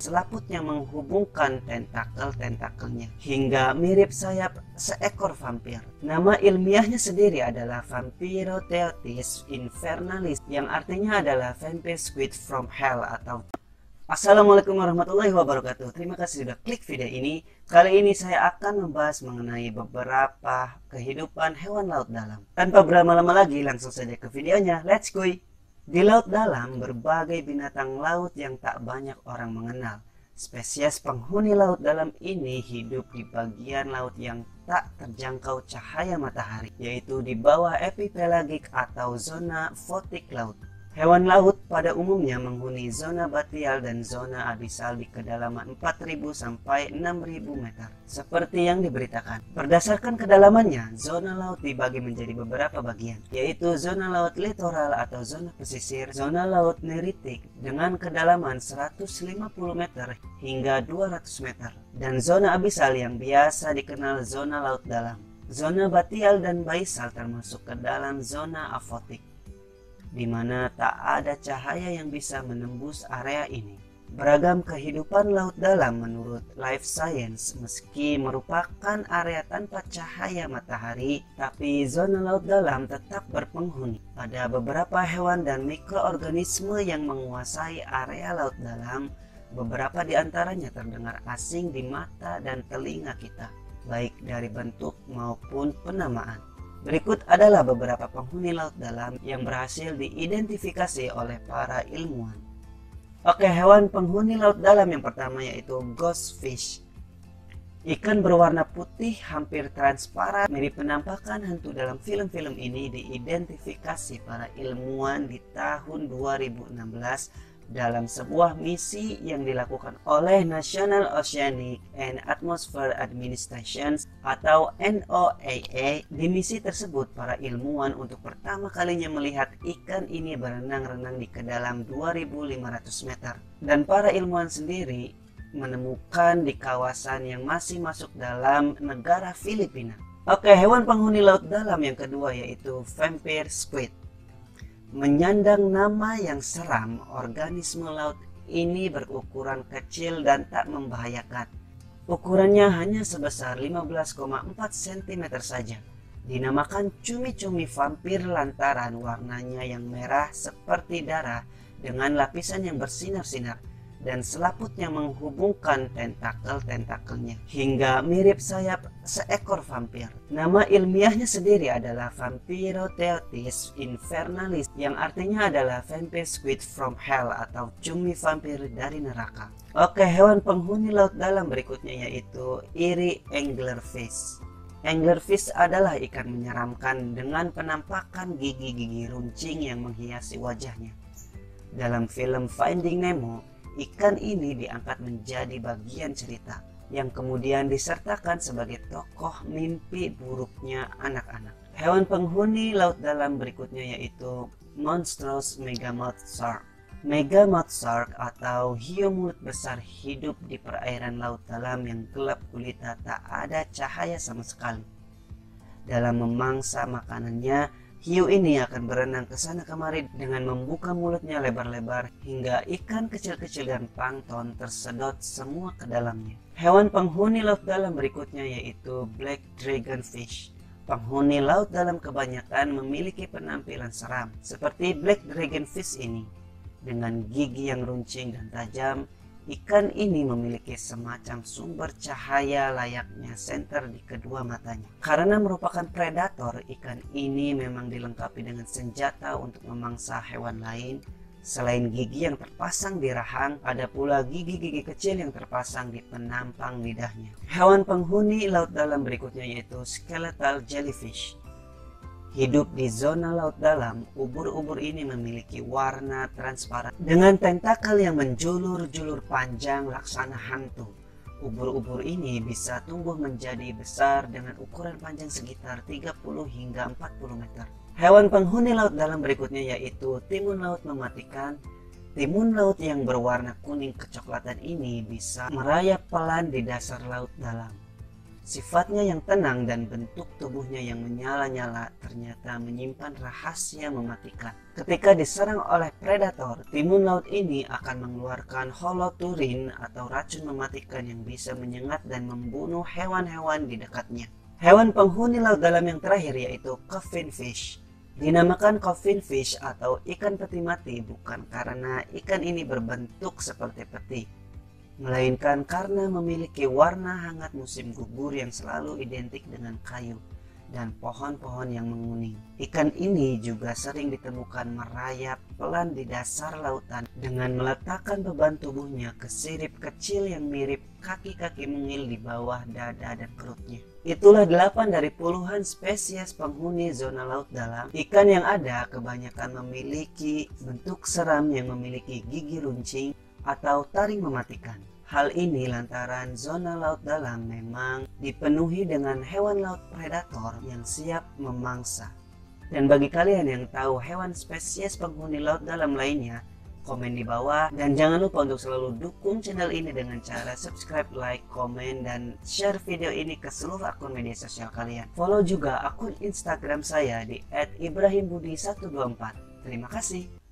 selaputnya menghubungkan tentakel-tentakelnya hingga mirip sayap seekor vampir. Nama ilmiahnya sendiri adalah Vampirotheotis infernalis, yang artinya adalah vampire squid from hell atau... Assalamualaikum warahmatullahi wabarakatuh. Terima kasih sudah klik video ini. Kali ini saya akan membahas mengenai beberapa kehidupan hewan laut dalam. Tanpa berlama-lama lagi, langsung saja ke videonya. Let's go! Di laut dalam, berbagai binatang laut yang tak banyak orang mengenal. Spesies penghuni laut dalam ini hidup di bagian laut yang tak terjangkau cahaya matahari, yaitu di bawah epipelagik atau zona fotik laut. Hewan laut pada umumnya menghuni zona batial dan zona abisal di kedalaman 4.000 sampai 6.000 meter. Seperti yang diberitakan. Berdasarkan kedalamannya, zona laut dibagi menjadi beberapa bagian, yaitu zona laut litoral atau zona pesisir, zona laut neritik dengan kedalaman 150 meter hingga 200 meter, dan zona abisal yang biasa dikenal zona laut dalam. Zona batial dan baisal termasuk ke dalam zona afotik, di mana tak ada cahaya yang bisa menembus area ini. Beragam kehidupan laut dalam menurut Life Science, meski merupakan area tanpa cahaya matahari, tapi zona laut dalam tetap berpenghuni. Pada beberapa hewan dan mikroorganisme yang menguasai area laut dalam, beberapa di antaranya terdengar asing di mata dan telinga kita, baik dari bentuk maupun penamaan. Berikut adalah beberapa penghuni laut dalam yang berhasil diidentifikasi oleh para ilmuwan. Oke, hewan penghuni laut dalam yang pertama yaitu ghost fish. Ikan berwarna putih hampir transparan, mirip penampakan hantu dalam film-film ini diidentifikasi para ilmuwan di tahun 2016 dalam sebuah misi yang dilakukan oleh National Oceanic and Atmospheric Administration atau NOAA. Di misi tersebut, para ilmuwan untuk pertama kalinya melihat ikan ini berenang-renang di kedalam 2.500 meter. Dan para ilmuwan sendiri menemukan di kawasan yang masih masuk dalam negara Filipina. Oke, hewan penghuni laut dalam yang kedua yaitu vampire squid. Menyandang nama yang seram, organisme laut ini berukuran kecil dan tak membahayakan. Ukurannya hanya sebesar 15,4 cm saja. Dinamakan cumi-cumi vampir lantaran warnanya yang merah seperti darah dengan lapisan yang bersinar-sinar, dan selaputnya menghubungkan tentakel-tentakelnya hingga mirip sayap seekor vampir. Nama ilmiahnya sendiri adalah Vampirotheotis infernalis, yang artinya adalah vampire squid from hell atau cumi vampir dari neraka. Oke, hewan penghuni laut dalam berikutnya yaitu iri anglerfish. Anglerfish adalah ikan menyeramkan dengan penampakan gigi-gigi runcing yang menghiasi wajahnya. Dalam film Finding Nemo, ikan ini diangkat menjadi bagian cerita yang kemudian disertakan sebagai tokoh mimpi buruknya anak-anak. Hewan penghuni laut dalam berikutnya yaitu monstrous megamouth shark. Megamouth shark atau hiu mulut besar hidup di perairan laut dalam yang gelap gulita, tak ada cahaya sama sekali. Dalam memangsa makanannya, hiu ini akan berenang ke sana kemari dengan membuka mulutnya lebar-lebar hingga ikan kecil-kecil dan plankton tersedot semua ke dalamnya. Hewan penghuni laut dalam berikutnya yaitu black dragonfish. Penghuni laut dalam kebanyakan memiliki penampilan seram seperti black dragonfish ini. Dengan gigi yang runcing dan tajam, ikan ini memiliki semacam sumber cahaya layaknya senter di kedua matanya. Karena merupakan predator, ikan ini memang dilengkapi dengan senjata untuk memangsa hewan lain. Selain gigi yang terpasang di rahang, ada pula gigi-gigi kecil yang terpasang di penampang lidahnya. Hewan penghuni laut dalam berikutnya yaitu skeletal jellyfish. Hidup di zona laut dalam, ubur-ubur ini memiliki warna transparan dengan tentakel yang menjulur-julur panjang laksana hantu. Ubur-ubur ini bisa tumbuh menjadi besar dengan ukuran panjang sekitar 30 hingga 40 meter. Hewan penghuni laut dalam berikutnya yaitu timun laut mematikan. Timun laut yang berwarna kuning kecoklatan ini bisa merayap pelan di dasar laut dalam. Sifatnya yang tenang dan bentuk tubuhnya yang menyala-nyala ternyata menyimpan rahasia mematikan. Ketika diserang oleh predator, timun laut ini akan mengeluarkan holoturin atau racun mematikan yang bisa menyengat dan membunuh hewan-hewan di dekatnya. Hewan penghuni laut dalam yang terakhir yaitu coffin fish. Dinamakan coffin fish atau ikan peti mati bukan karena ikan ini berbentuk seperti peti, melainkan karena memiliki warna hangat musim gugur yang selalu identik dengan kayu dan pohon-pohon yang menguning. Ikan ini juga sering ditemukan merayap pelan di dasar lautan dengan meletakkan beban tubuhnya ke sirip kecil yang mirip kaki-kaki mungil di bawah dada dan perutnya. Itulah 8 dari puluhan spesies penghuni zona laut dalam. Ikan yang ada kebanyakan memiliki bentuk seram yang memiliki gigi runcing atau taring mematikan. Hal ini lantaran zona laut dalam memang dipenuhi dengan hewan laut predator yang siap memangsa. Dan bagi kalian yang tahu hewan spesies penghuni laut dalam lainnya, komen di bawah. Dan jangan lupa untuk selalu dukung channel ini dengan cara subscribe, like, komen, dan share video ini ke seluruh akun media sosial kalian. Follow juga akun Instagram saya di @ibrahimbudi124. Terima kasih.